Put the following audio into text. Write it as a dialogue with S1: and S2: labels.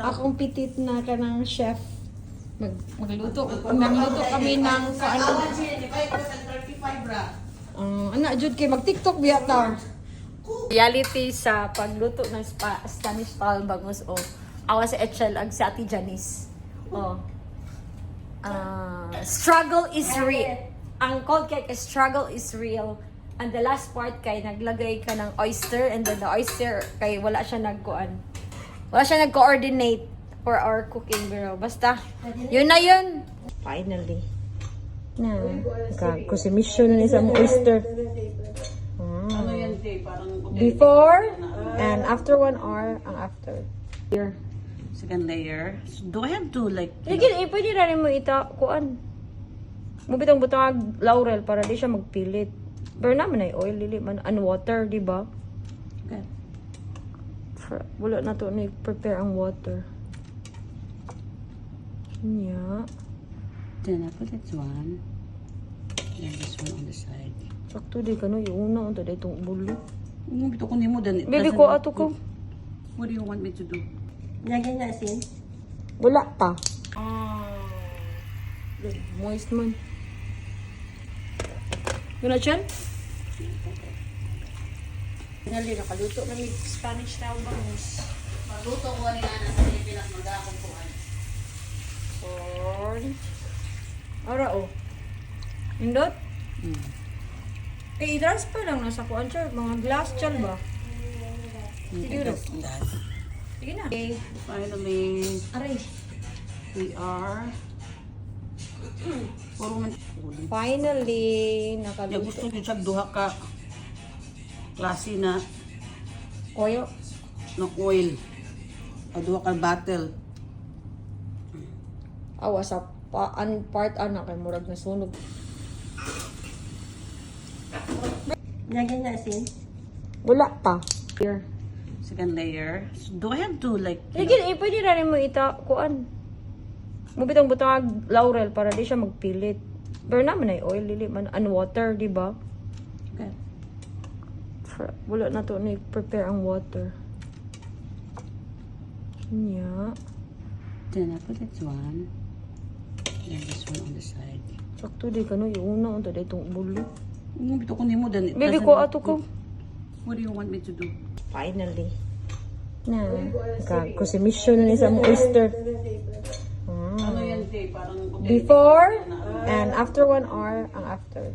S1: akong pitit na kanang chef. Magluto kami ng paano. Anak jud kay mag-TikTok biya ta. Reality sa pagluto ng Spanish palbagos o awa sa Echel ag sa Ate Janice. Oh. Struggle is real. Ang cold cake is struggle is real. And the last part kay naglagay ka ng oyster and then the oyster kay wala siya nag-coordinate for our cooking girl. Basta, yun na yun. Finally. Na, ko si mission na isang oyster. Before and after 1 hour ang after. Here.
S2: Second layer. So, do I have to like...
S1: Pwede na rin mo kuan. Mubitang butang laurel para di siya magpilit. Pero naman ay oil, lili man, and water, di ba?
S2: Okay.
S1: Wala na to, prepare ang water. Yeah.
S2: Then I put it one. And this one on the side.
S1: Sakto di ka no, yung una, unta da itong bulo.
S2: Bito ko nimo then.
S1: Baby ko, ato ko.
S2: What do you want me to do?
S3: Lagyan na asin.
S1: Wala pa. Moist man. Yun na dyan? Finally, nakaluto na may Spanish style bangus.
S2: Magluto ko ni Ana sa Pilipinas mag-akong kuhan.
S1: Corn. Ara oh. Indot? I-transfer lang nasa kuan siya. Mga glass siya ba? Sige na. Sige na. Okay.
S2: Finally,
S1: Aray.
S2: we are...
S1: Finally,
S2: Ya
S1: nakaluto.
S2: gusto ko siya duha ka klase na
S1: Koyo.
S2: oil. O duha ka bottle.
S1: Awa sa part anak kay murag na sunog.
S3: Lagyan na asin.
S1: Wala pa. Here.
S2: Second layer. So, do I have to like...
S1: Pwede na rin mo kuan. Mubitang butang laurel para di siya magpilit. Pero naman ay oil, lili man, and water, di ba?
S2: Okay.
S1: Wala na to, prepare ang water. Yeah.
S2: Then I put it one. And this one on the side.
S1: Sakto di ka no, yung una, unta da itong bulo.
S2: Bito ko nimo then.
S1: Baby ko, ato ko.
S2: What do you want me to do?
S1: Finally. Na, ko si mission na isang oyster.
S2: Ano yan, Jay? Parang...
S1: Before and after 1 hour ang after.